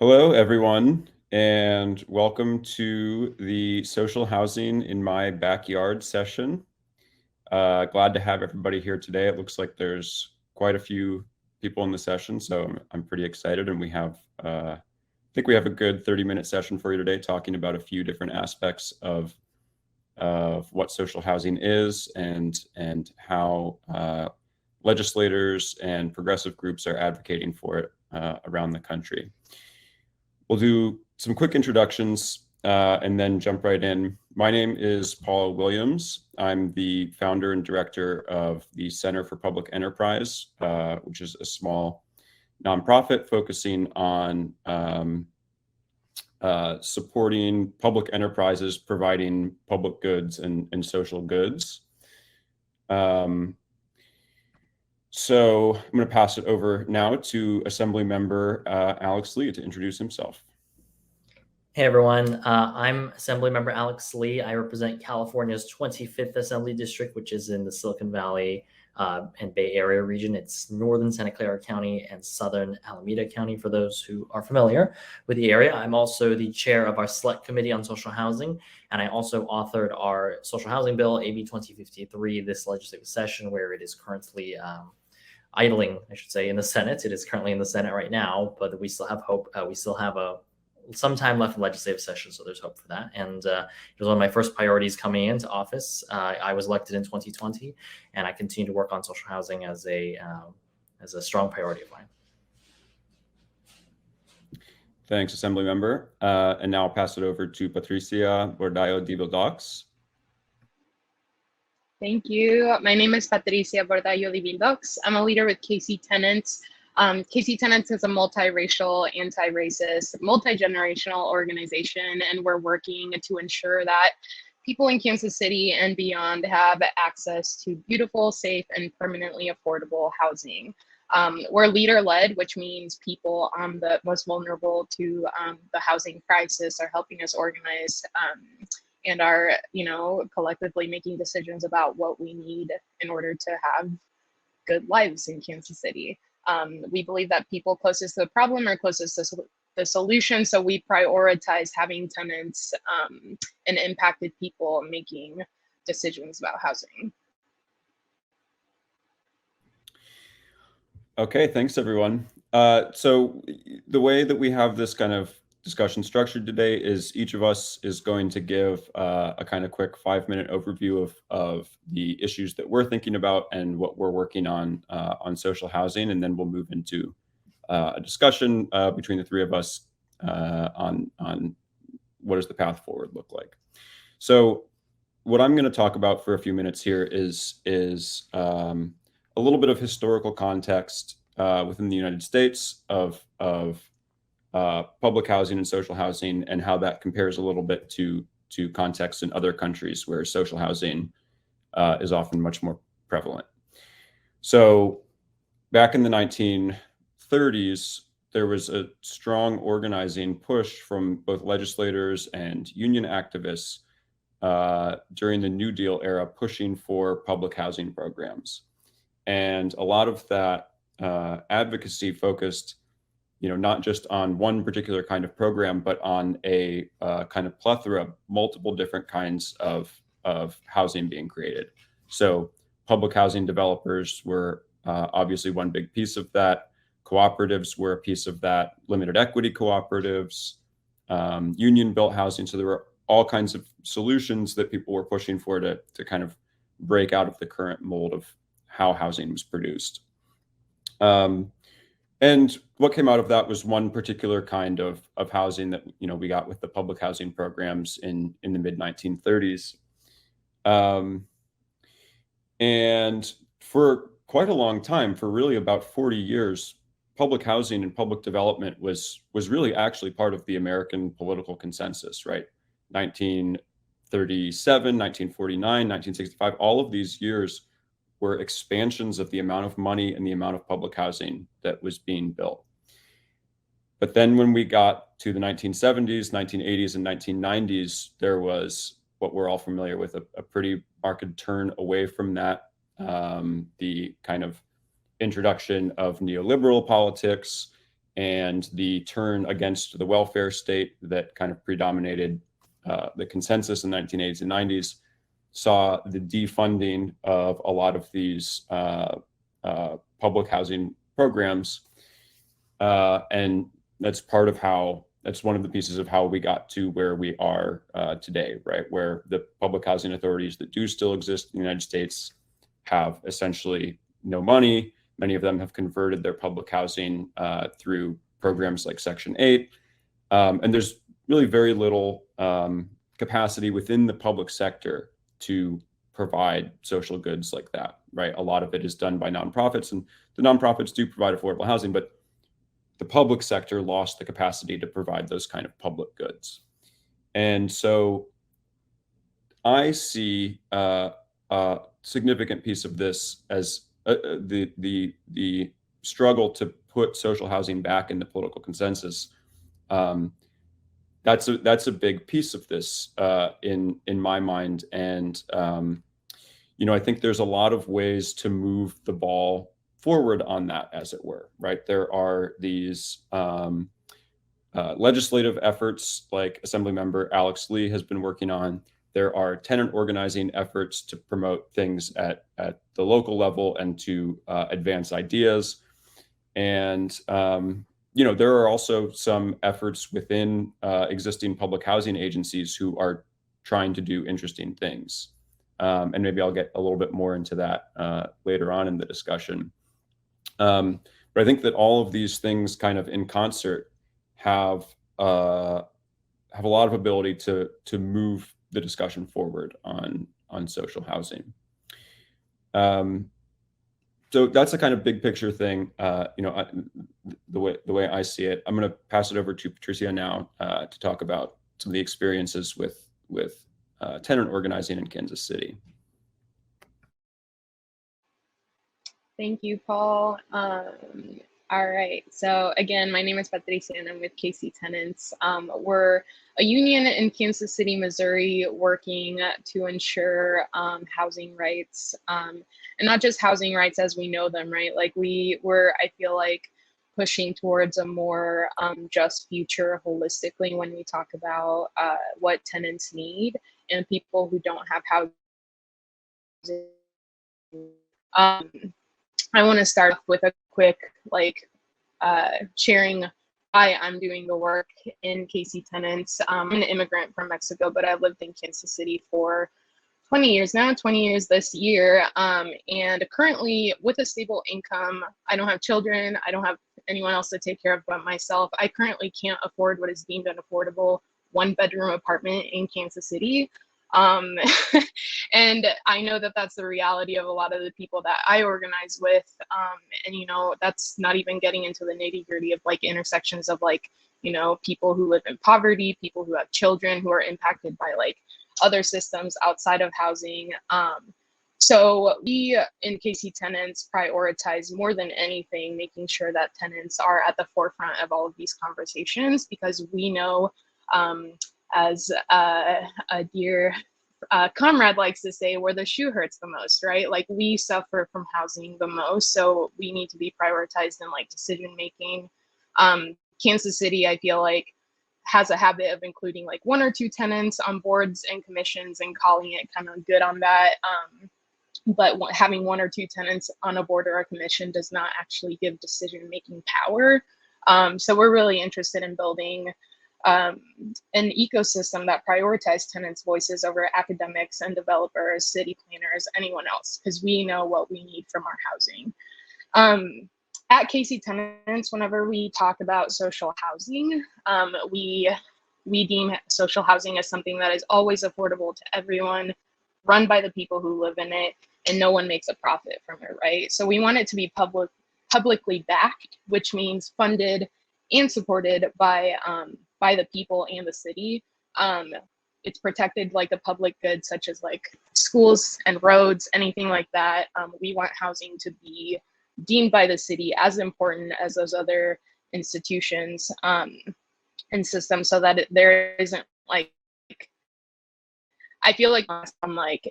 Hello, everyone, and welcome to the Social Housing in My Backyard session. Glad to have everybody here today. It looks like there's quite a few people in the session, so I'm pretty excited. And I think we have a good 30-minute session for you today, talking about a few different aspects of what social housing is and how legislators and progressive groups are advocating for it around the country. We'll do some quick introductions and then jump right in. My name is Paul Williams. I'm the founder and director of the Center for Public Enterprise, which is a small nonprofit focusing on supporting public enterprises, providing public goods and social goods. So I'm going to pass it over now to Assembly Member Alex Lee to introduce himself. Hey everyone, I'm Assembly Member Alex Lee. I represent California's 25th Assembly District, which is in the Silicon Valley and Bay Area region. It's northern Santa Clara County and southern Alameda County, for those who are familiar with the area. I'm also the chair of our Select Committee on Social Housing, and I also authored our social housing bill, AB 2053, this legislative session, where it is currently idling, I should say, in the Senate. It is currently in the Senate right now, but we still have hope. We still have some time left in legislative session, so there's hope for that. And it was one of my first priorities coming into office. I was elected in 2020, and I continue to work on social housing as a strong priority of mine. Thanks, Assembly Member. And now I'll pass it over to Patricia Bordallo Dibildox. Thank you. My name is Patricia Bordallo Dibildox. I'm a leader with KC Tenants. KC Tenants is a multiracial, anti-racist, multi-generational organization, and we're working to ensure that people in Kansas City and beyond have access to beautiful, safe, and permanently affordable housing. We're leader-led, which means people the most vulnerable to the housing crisis are helping us organize and are, collectively making decisions about what we need in order to have good lives in Kansas City. We believe that people closest to the problem are closest to the solution, so we prioritize having tenants and impacted people making decisions about housing. Okay, thanks everyone. So the way that we have this kind of discussion structured today is each of us is going to give a kind of quick 5-minute overview of the issues that we're thinking about and what we're working on social housing, and then we'll move into a discussion between the three of us on what does the path forward look like. So what I'm going to talk about for a few minutes here is a little bit of historical context within the United States of public housing and social housing, and how that compares a little bit to context in other countries where social housing is often much more prevalent. So back in the 1930s, there was a strong organizing push from both legislators and union activists during the New Deal era, pushing for public housing programs. And a lot of that advocacy focused not just on one particular kind of program, but on a kind of plethora of multiple different kinds of housing being created. So public housing developers were obviously one big piece of that. Cooperatives were a piece of that, limited equity cooperatives, union-built housing. So there were all kinds of solutions that people were pushing for to kind of break out of the current mold of how housing was produced. And what came out of that was one particular kind of housing that we got with the public housing programs in the mid 1930s. And for quite a long time, for really about 40 years, public housing and public development was really actually part of the American political consensus, right? 1937, 1949, 1965, all of these years were expansions of the amount of money and the amount of public housing that was being built. But then when we got to the 1970s, 1980s, and 1990s, there was what we're all familiar with, a pretty marked turn away from that. The kind of introduction of neoliberal politics and the turn against the welfare state that kind of predominated the consensus in the 1980s and 90s saw the defunding of a lot of these public housing programs. And that's one of the pieces of how we got to where we are today, right? Where the public housing authorities that do still exist in the United States have essentially no money. Many of them have converted their public housing through programs like Section 8. And there's really very little capacity within the public sector to provide social goods like that, right? A lot of it is done by nonprofits, and the nonprofits do provide affordable housing, but the public sector lost the capacity to provide those kind of public goods. And so I see a significant piece of this as the struggle to put social housing back in the political consensus. That's a big piece of this in my mind, and I think there's a lot of ways to move the ball forward on that, as it were, right? There are these legislative efforts like Assemblymember Alex Lee has been working on. There are tenant organizing efforts to promote things at the local level and to advance ideas. And, there are also some efforts within existing public housing agencies who are trying to do interesting things. And maybe I'll get a little bit more into that later on in the discussion. But I think that all of these things kind of in concert have a lot of ability to move the discussion forward on social housing. So that's a kind of big picture thing, the way I see it. I'm going to pass it over to Patricia now to talk about some of the experiences with tenant organizing in Kansas City. Thank you, Paul. All right. So again, my name is Patricia and I'm with KC Tenants. We're a union in Kansas City, Missouri, working to ensure housing rights, and not just housing rights as we know them, right? Like I feel like, pushing towards a more just future holistically when we talk about what tenants need and people who don't have housing. I want to start off with a quick sharing why I'm doing the work in KC Tenants. I'm an immigrant from Mexico, but I've lived in Kansas City for 20 years now, 20 years this year. And currently with a stable income, I don't have children. I don't have anyone else to take care of but myself. I currently can't afford what is deemed an affordable one-bedroom apartment in Kansas City. And I know that that's the reality of a lot of the people that I organize with. And, that's not even getting into the nitty-gritty of intersections of people who live in poverty, people who have children who are impacted by other systems outside of housing. So we in KC Tenants prioritize more than anything making sure that tenants are at the forefront of all of these conversations, because we know, as a dear comrade likes to say, where the shoe hurts the most, right? We suffer from housing the most, so we need to be prioritized in decision making. Kansas City, I feel has a habit of including one or two tenants on boards and commissions and calling it kind of good on that. But having one or two tenants on a board or a commission does not actually give decision making power. So we're really interested in building an ecosystem that prioritizes tenants' voices over academics and developers, city planners, anyone else, because we know what we need from our housing. At KC Tenants, whenever we talk about social housing, we deem social housing as something that is always affordable to everyone, run by the people who live in it, and no one makes a profit from it, right? So we want it to be publicly backed, which means funded and supported by the people and the city. It's protected like a public good, such as schools and roads, anything like that. We want housing to be deemed by the city as important as those other institutions and systems, so that there isn't I feel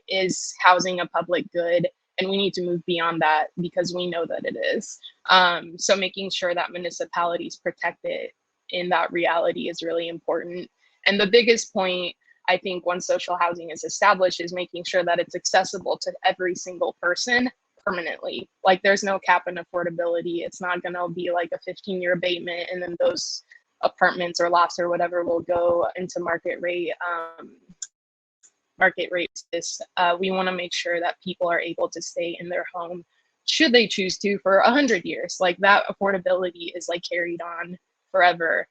is housing a public good and we need to move beyond that because we know that it is. So making sure that municipalities protect it in that reality is really important. And the biggest point, I think, once social housing is established is making sure that it's accessible to every single person permanently. Like there's no cap in affordability. It's not going to be like a 15-year abatement and then those apartments or lots or whatever will go into market rate. We want to make sure that people are able to stay in their home should they choose to for 100 years. Like that affordability is like carried on forever.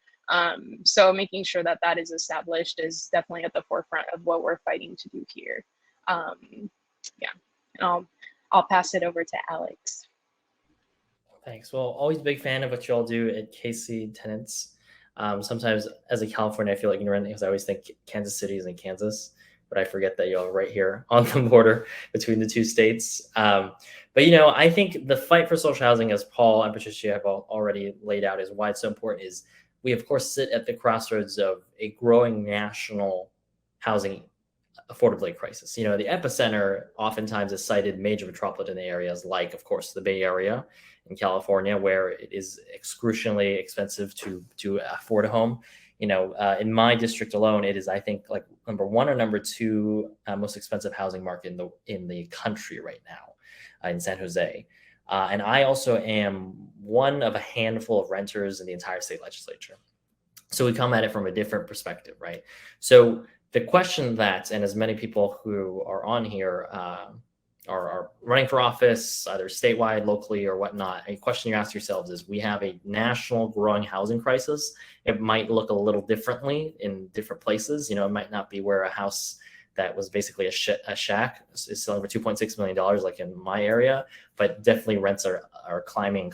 So making sure that that is established is definitely at the forefront of what we're fighting to do here. Yeah, and I'll pass it over to Alex. Thanks. Well, always a big fan of what you all do at KC Tenants. Sometimes as a California, I feel like ignorant because I always think Kansas City is in Kansas, but I forget that y'all are right here on the border between the two states. But, you know, I think the fight for social housing, as Paul and Patricia have already laid out, is why it's so important is we, of course, sit at the crossroads of a growing national housing affordability crisis. You know, the epicenter oftentimes is cited major metropolitan areas like, of course, the Bay Area in California, where it is excruciatingly expensive to afford a home. You know, in my district alone, it is, I think, like number one or number two most expensive housing market in the country right now in San Jose. And I also am one of a handful of renters in the entire state legislature. So we come at it from a different perspective, right? So the question that, and as many people who are on here are running for office, either statewide, locally, or whatnot, a question you ask yourselves is, we have a national growing housing crisis. It might look a little differently in different places. You know, it might not be where a house that was basically a shack is selling for $2.6 million, like in my area, but definitely rents are climbing,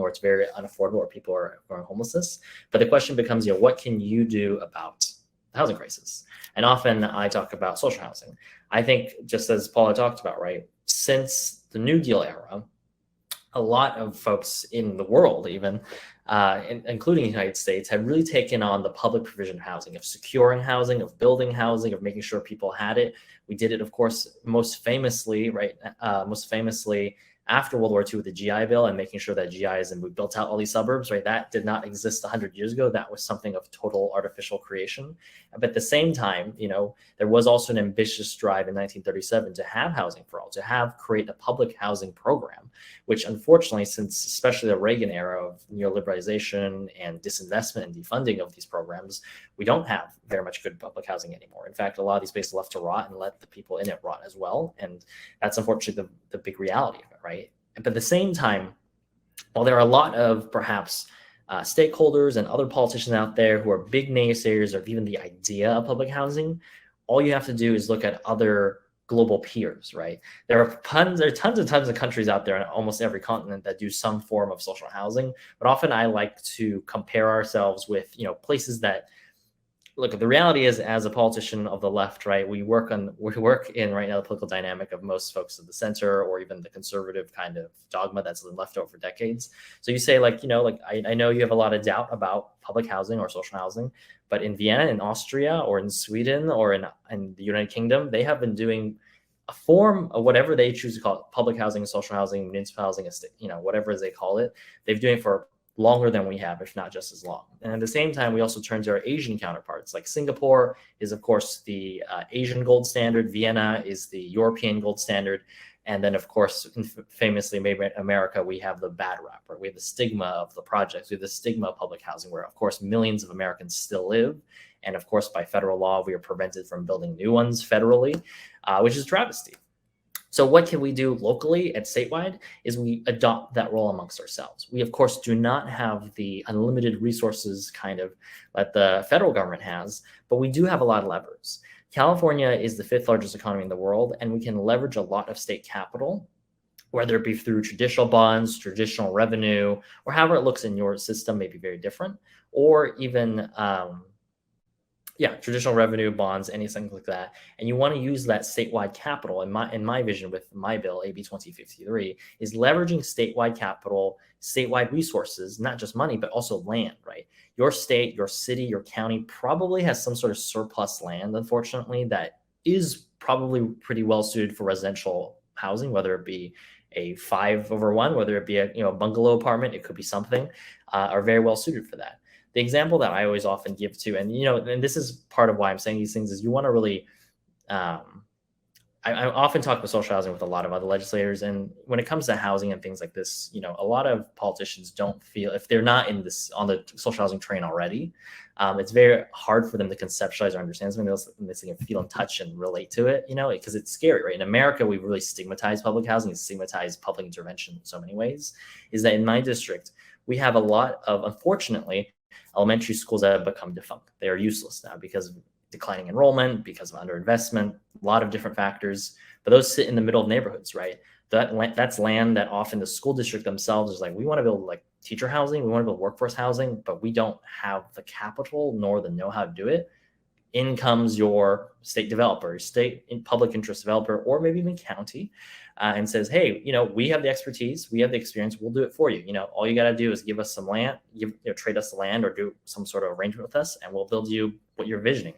or it's very unaffordable, or people are going homelessness. But the question becomes, you know, what can you do about the housing crisis? And often I talk about social housing. I think, just as Paula talked about, right, since the New Deal era, a lot of folks in the world, even including the United States, have really taken on the public provision of housing, of securing housing, of building housing, of making sure people had it. We did it, of course, most famously after World War II with the GI Bill and making sure that GIs, and we built out all these suburbs, right? That did not exist 100 years ago. That was something of total artificial creation. But at the same time, you know, there was also an ambitious drive in 1937 to have housing for all, to create a public housing program, which unfortunately, since especially the Reagan era of neoliberalization and disinvestment and defunding of these programs, we don't have very much good public housing anymore. In fact, a lot of these spaces left to rot and let the people in it rot as well. And that's unfortunately the big reality of it, right? But at the same time, while there are a lot of perhaps stakeholders and other politicians out there who are big naysayers of even the idea of public housing, all you have to do is look at other global peers, right? There are tons of countries out there on almost every continent that do some form of social housing. But often I like to compare ourselves with, you know, places that, look, the reality is, as a politician of the left, right, we work in right now the political dynamic of most folks of the center, or even the conservative kind of dogma that's been left over for decades. So you say, like, you know, like I know you have a lot of doubt about public housing or social housing, but in Vienna, in Austria, or in Sweden, or in the United Kingdom, they have been doing a form of whatever they choose to call it, public housing, social housing, municipal housing, you know, whatever they call it. They've been doing it for longer than we have, if not just as long. And at the same time, we also turn to our Asian counterparts. Like Singapore is, of course, the Asian gold standard. Vienna is the European gold standard. And then, of course, famously made in America, we have the bad rap, right? We have the stigma of the projects. We have the stigma of public housing, where, of course, millions of Americans still live. And of course, by federal law, we are prevented from building new ones federally, which is a travesty. So what can we do locally and statewide is we adopt that role amongst ourselves. We, of course, do not have the unlimited resources kind of that the federal government has, but we do have a lot of levers. California is the 5th largest economy in the world, and we can leverage a lot of state capital, whether it be through traditional bonds, traditional revenue, or however it looks in your system may be very different, or even traditional revenue, bonds, anything like that. And you want to use that statewide capital. In my vision with my bill, AB 2053, is leveraging statewide capital, statewide resources, not just money, but also land, right? Your state, your city, your county probably has some sort of surplus land, unfortunately, that is probably pretty well suited for residential housing, whether it be a 5/1, whether it be a bungalow apartment, it could be something, are very well suited for that. The example that I always often give to, and this is part of why I'm saying these things, is you want to really, I often talk about social housing with a lot of other legislators, and when it comes to housing and things like this, a lot of politicians don't feel, if they're not on the social housing train already, it's very hard for them to conceptualize or understand something else, and they can feel in touch and relate to it, because it's scary, right? In America, we really stigmatize public housing, and stigmatize public intervention in so many ways. Is that in my district, we have a lot of, unfortunately, elementary schools that have become defunct. They are useless now because of declining enrollment, because of underinvestment, a lot of different factors. But those sit in the middle of neighborhoods, right? That's land that often the school district themselves is like, we want to build like teacher housing, we want to build workforce housing, but we don't have the capital nor the know-how to do it. In comes your state developer, state in public interest developer, or maybe even county, and says, hey, we have the expertise, we have the experience, we'll do it for you. All you got to do is give us some land, trade us the land, or do some sort of arrangement with us, and we'll build you what you're visioning.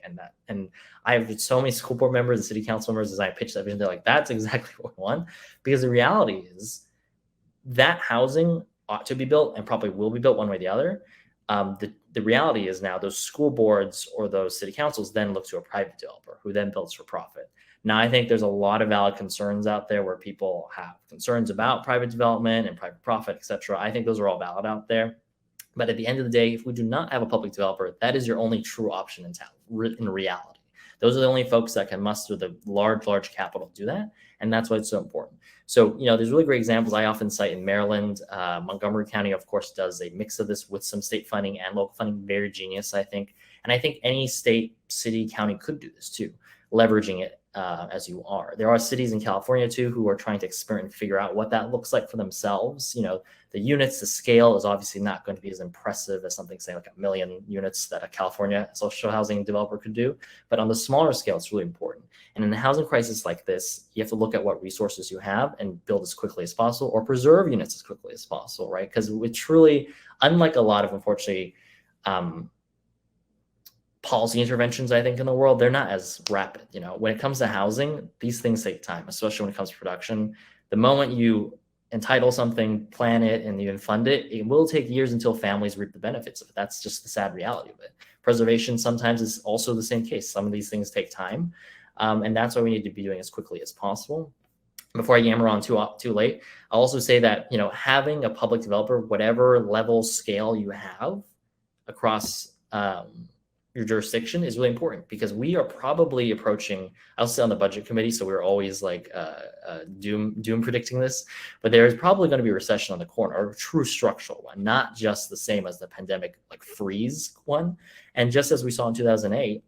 And I have so many school board members and city council members, as I pitch that vision, they're like, that's exactly what we want. Because the reality is that housing ought to be built, and probably will be built one way or the other. The reality is now those school boards or those city councils then look to a private developer who then builds for profit. Now, I think there's a lot of valid concerns out there where people have concerns about private development and private profit, et cetera. I think those are all valid out there. But at the end of the day, if we do not have a public developer, that is your only true option in town, in reality. Those are the only folks that can muster the large capital to do that. And that's why it's so important. So, there's really great examples I often cite in Maryland. Montgomery County, of course, does a mix of this with some state funding and local funding. Very genius, I think. And I think any state, city, county could do this too, leveraging it as you are. There are cities in California too who are trying to experiment and figure out what that looks like for themselves. The units, the scale is obviously not going to be as impressive as something, say, like 1 million units that a California social housing developer could do. But on the smaller scale, it's really important. And in a housing crisis like this, you have to look at what resources you have and build as quickly as possible, or preserve units as quickly as possible, right? Because we truly, unlike a lot of, unfortunately, policy interventions, I think, in the world, they're not as rapid. When it comes to housing, these things take time, especially when it comes to production. The moment you entitle something, plan it, and even fund it, it will take years until families reap the benefits of it. That's just the sad reality of it. Preservation sometimes is also the same case. Some of these things take time, and that's why we need to be doing as quickly as possible. Before I yammer on too late, I'll also say that having a public developer, whatever level scale you have across your jurisdiction, is really important, because we are probably approaching, I'll sit on the budget committee, so we're always like doom predicting this, but there's probably going to be a recession on the corner, or a true structural one, not just the same as the pandemic like freeze one. And just as we saw in 2008,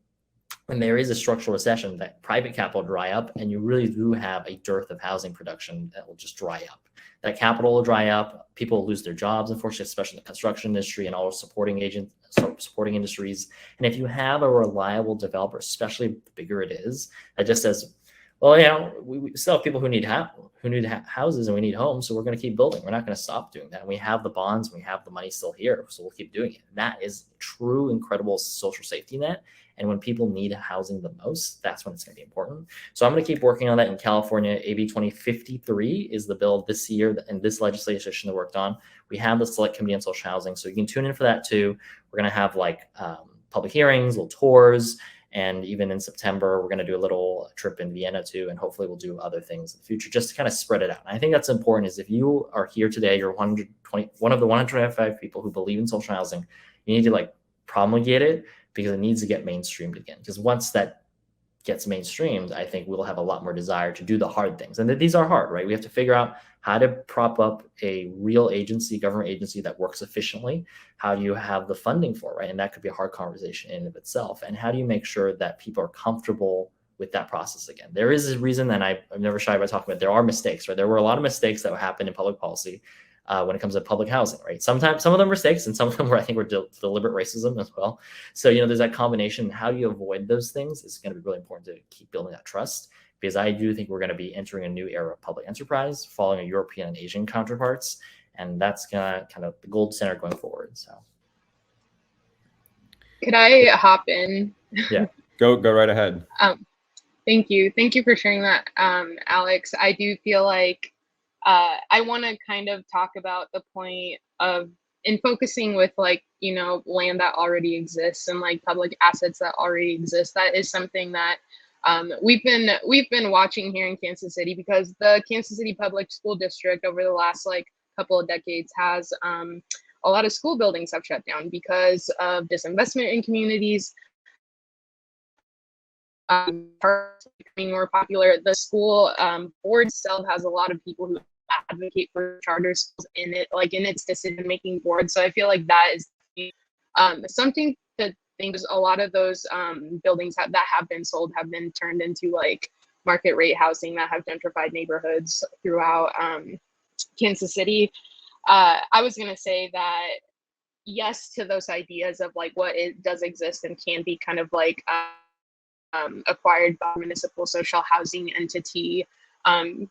when there is a structural recession, that private capital dry up, and you really do have a dearth of housing production that will just dry up. That capital will dry up, people will lose their jobs, unfortunately, especially in the construction industry and all supporting industries. And if you have a reliable developer, especially the bigger it is, that just says, well, we still have people who need houses, and we need homes, so we're going to keep building. We're not going to stop doing that. And we have the bonds, and we have the money still here, so we'll keep doing it. That is true, incredible social safety net. And when people need housing the most, that's when it's going to be important. So I'm going to keep working on that in California. AB 2053 is the bill this year, and this legislative session that worked on. We have the Select Committee on Social Housing, so you can tune in for that too. We're going to have public hearings, little tours, and even in September, we're going to do a little trip in Vienna too, and hopefully we'll do other things in the future just to kind of spread it out. And I think that's important, is if you are here today, you're one of the 125 people who believe in social housing, you need to promulgate it, because it needs to get mainstreamed again. Because once that gets mainstreamed, I think we'll have a lot more desire to do the hard things. And these are hard, right? We have to figure out how to prop up a real agency, government agency that works efficiently. How do you have the funding for it, right? And that could be a hard conversation in and of itself. And how do you make sure that people are comfortable with that process again? There is a reason, and I'm never shy about talking about, there are mistakes, right? There were a lot of mistakes that happened in public policy when it comes to public housing, right? Sometimes some of them were mistakes, and some of them were, I think, deliberate racism as well. So, there's that combination. How do you avoid those things is going to be really important to keep building that trust, because I do think we're going to be entering a new era of public enterprise, following a European and Asian counterparts, and that's going to kind of the gold standard going forward. So, could I hop in? Yeah, go right ahead. Thank you. Thank you for sharing that, Alex. I do feel like I want to kind of talk about the point of in focusing with like, you know, land that already exists and like public assets that already exist. That is something that we've been watching here in Kansas City, because the Kansas City Public School District over the last like couple of decades has a lot of school buildings have shut down because of disinvestment in communities. Becoming more popular. The school board itself has a lot of people who advocate for charter schools in it, like in its decision-making board. So I feel like that is something that things a lot of those buildings that have been sold have been turned into like market rate housing that have gentrified neighborhoods throughout Kansas City. I was gonna say that yes to those ideas of like what it does exist and can be kind of like acquired by municipal social housing entity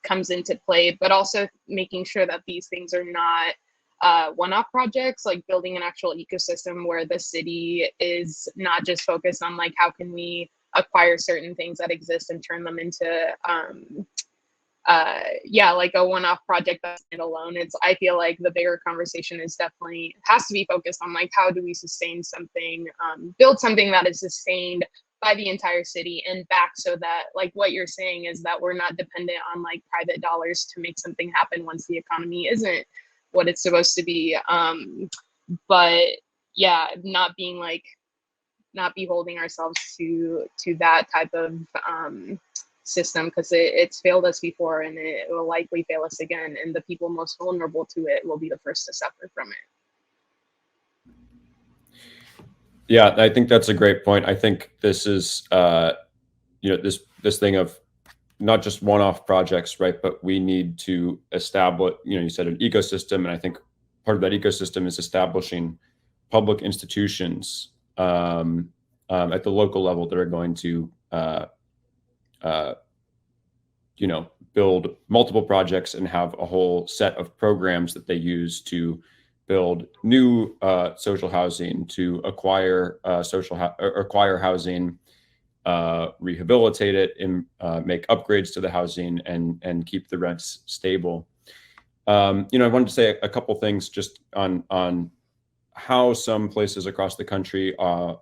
comes into play, but also making sure that these things are not one-off projects, like building an actual ecosystem where the city is not just focused on like how can we acquire certain things that exist and turn them into like a one-off project that's alone. I feel like the bigger conversation is definitely has to be focused on like how do we sustain something, build something that is sustained by the entire city and back, so that like what you're saying is that we're not dependent on like private dollars to make something happen once the economy isn't what it's supposed to be. But yeah, not be holding ourselves to that type of system, because it's failed us before and it will likely fail us again, and the people most vulnerable to it will be the first to suffer from it. Yeah, I think that's a great point. I think this is, this thing of not just one-off projects, right? But we need to establish, you said an ecosystem, and I think part of that ecosystem is establishing public institutions at the local level that are going to, build multiple projects and have a whole set of programs that they use to build new social housing, to acquire acquire housing, rehabilitate it, and make upgrades to the housing, and keep the rents stable. I wanted to say a couple things just on how some places across the country are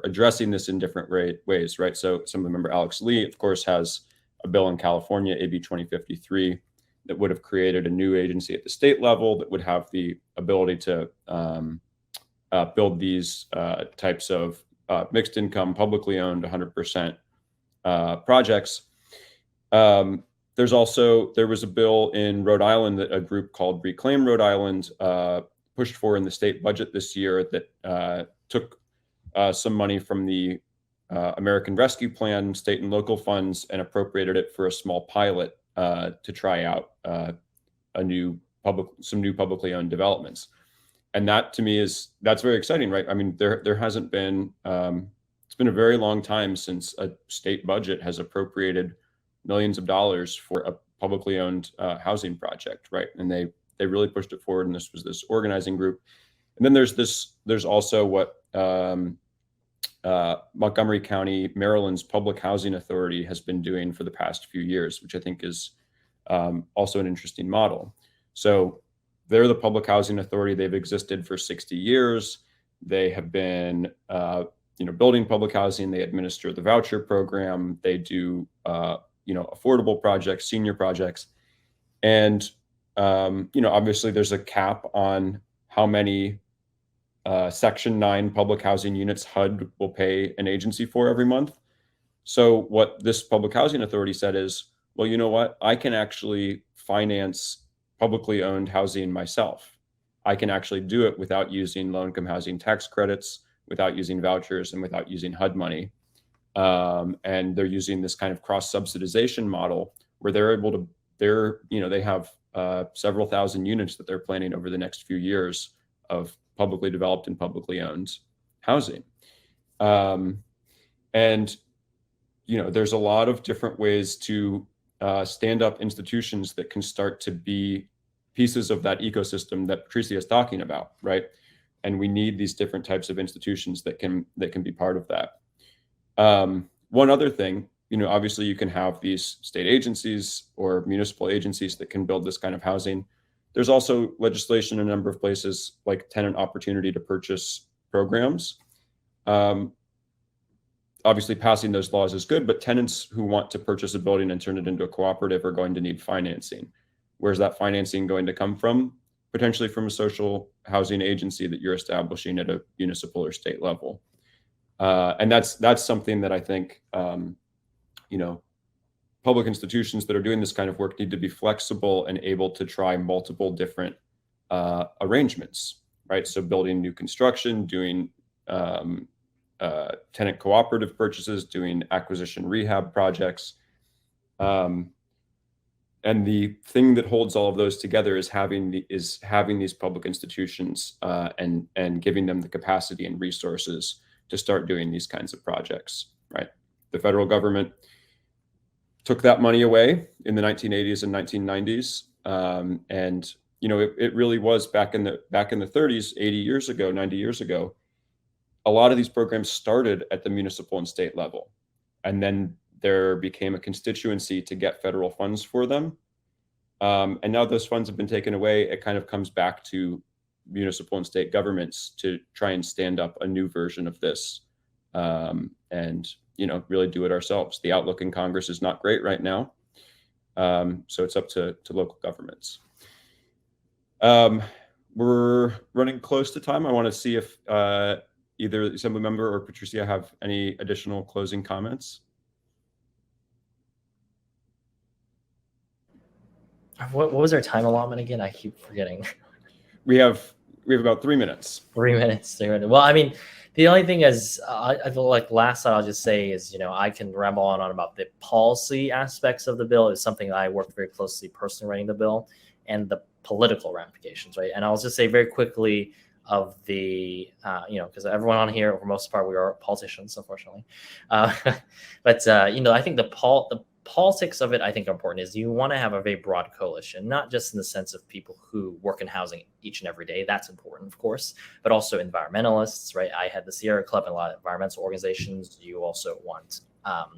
addressing this in different ways, right? So some member Alex Lee, of course, has a bill in California, AB 2053, that would have created a new agency at the state level that would have the ability to build these types of mixed income, publicly owned 100% projects. There was a bill in Rhode Island that a group called Reclaim Rhode Island pushed for in the state budget this year that took some money from the American Rescue Plan, state and local funds, and appropriated it for a small pilot to try out some new publicly owned developments. And that to me that's very exciting, right? I mean, there hasn't been, it's been a very long time since a state budget has appropriated millions of dollars for a publicly owned housing project, right? And they really pushed it forward, and this was this organizing group. And then there's also what Montgomery County, Maryland's Public Housing Authority has been doing for the past few years, which I think is also an interesting model. So they're the Public Housing Authority. They've existed for 60 years. They have been, building public housing. They administer the voucher program. They do, affordable projects, senior projects. And, obviously there's a cap on how many Section 9 public housing units HUD will pay an agency for every month. So what this Public Housing Authority said is, well, you know what? I can actually finance publicly owned housing myself. I can actually do it without using low-income housing tax credits, without using vouchers, and without using HUD money. And they're using this kind of cross-subsidization model where they're able to, they have several thousand units that they're planning over the next few years of publicly developed and publicly owned housing. And there's a lot of different ways to stand up institutions that can start to be pieces of that ecosystem that Patricia is talking about, right? And we need these different types of institutions that can be part of that. One other thing, obviously you can have these state agencies or municipal agencies that can build this kind of housing. There's also legislation in a number of places like tenant opportunity to purchase programs. Obviously passing those laws is good, but tenants who want to purchase a building and turn it into a cooperative are going to need financing. Where's that financing going to come from? Potentially from a social housing agency that you're establishing at a municipal or state level. And that's something that I think, public institutions that are doing this kind of work need to be flexible and able to try multiple different arrangements, right? So building new construction, doing tenant cooperative purchases, doing acquisition rehab projects. And the thing that holds all of those together is having these public institutions and giving them the capacity and resources to start doing these kinds of projects, right? The federal government took that money away in the 1980s and 1990s. And it really was back in the 30s, 80 years ago, 90 years ago, a lot of these programs started at the municipal and state level. And then there became a constituency to get federal funds for them. And now those funds have been taken away. It kind of comes back to municipal and state governments to try and stand up a new version of this and really do it ourselves. The outlook in Congress is not great right now. So it's up to local governments. We're running close to time. I want to see if either the Assembly member or Patricia have any additional closing comments. What was our time allotment again? I keep forgetting. We have about 3 minutes. 3 minutes. Well, I mean, the only thing is, I feel like last thought I'll just say is, I can ramble on about the policy aspects of the bill. Is something that I worked very closely personally writing the bill, and the political ramifications, right? And I'll just say very quickly of the, because everyone on here, for the most part, we are politicians, unfortunately. But I think the politics of it, I think, are important. Is you want to have a very broad coalition, not just in the sense of people who work in housing each and every day. That's important, of course, but also environmentalists, right? I had the Sierra Club and a lot of environmental organizations. You also want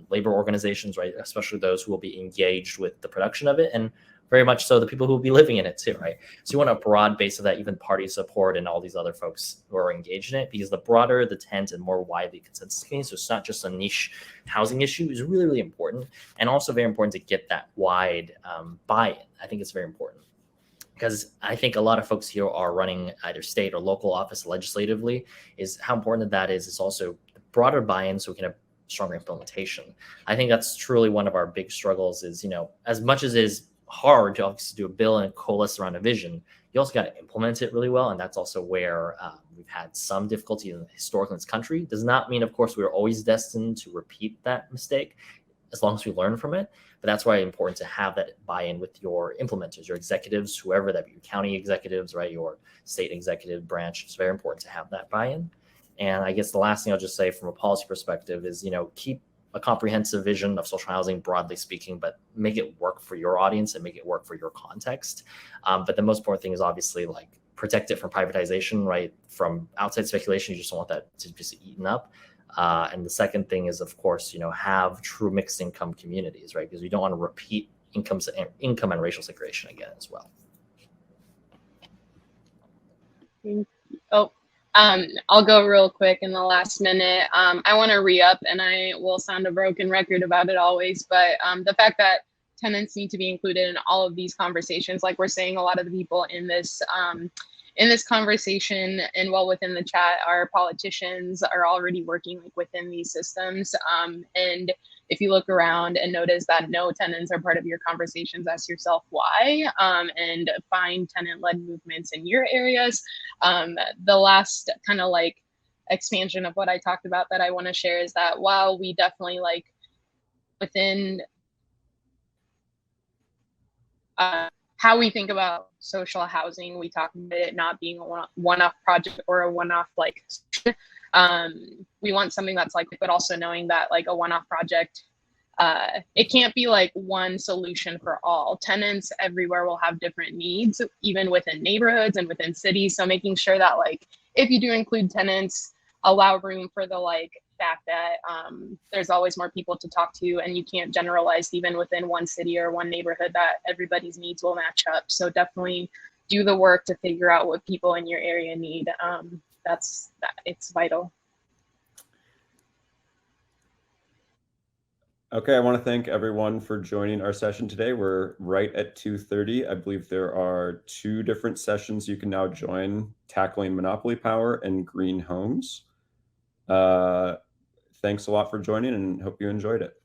labor organizations, right? Especially those who will be engaged with the production of it, and very much so the people who will be living in it too, right? So you want a broad base of that, even party support and all these other folks who are engaged in it, because the broader the tent and more widely consensus gains, so it's not just a niche housing issue, is really, really important. And also very important to get that wide buy-in. I think it's very important, because I think a lot of folks here are running either state or local office legislatively, is how important that is. It's also the broader buy-in so we can have stronger implementation. I think that's truly one of our big struggles is, as much as it is hard to obviously do a bill and coalesce around a vision, you also got to implement it really well. And that's also where we've had some difficulty historically in this country. Does not mean, of course, we're always destined to repeat that mistake as long as we learn from it. But that's why it's important to have that buy-in with your implementers, your executives, whoever that be, your county executives, right, your state executive branch. It's very important to have that buy-in. And I guess the last thing I'll just say from a policy perspective is, keep a comprehensive vision of social housing, broadly speaking, but make it work for your audience and make it work for your context. But the most important thing is obviously protect it from privatization, right? From outside speculation, you just don't want that to just eaten up. And the second thing is, of course, have true mixed income communities, right? Because we don't want to repeat income and racial segregation again as well. I'll go real quick in the last minute. I want to re-up, and I will sound a broken record about it always, but the fact that tenants need to be included in all of these conversations, like we're saying, a lot of the people in this conversation and within the chat, our politicians are already working within these systems. And if you look around and notice that no tenants are part of your conversations, ask yourself why, and find tenant-led movements in your areas. The last kind of expansion of what I talked about that I want to share is that while we definitely within how we think about social housing, we talk about it not being a one-off project or a one-off we want something that's but also knowing that a one-off project, it can't be one solution for all. Tenants everywhere will have different needs, even within neighborhoods and within cities. So making sure that if you do include tenants, allow room for the fact that there's always more people to talk to, and you can't generalize even within one city or one neighborhood that everybody's needs will match up. So definitely do the work to figure out what people in your area need. It's vital. Okay, I want to thank everyone for joining our session today. We're right at 2:30. I believe there are 2 different sessions you can now join, tackling monopoly power and green homes. Thanks a lot for joining, and hope you enjoyed it.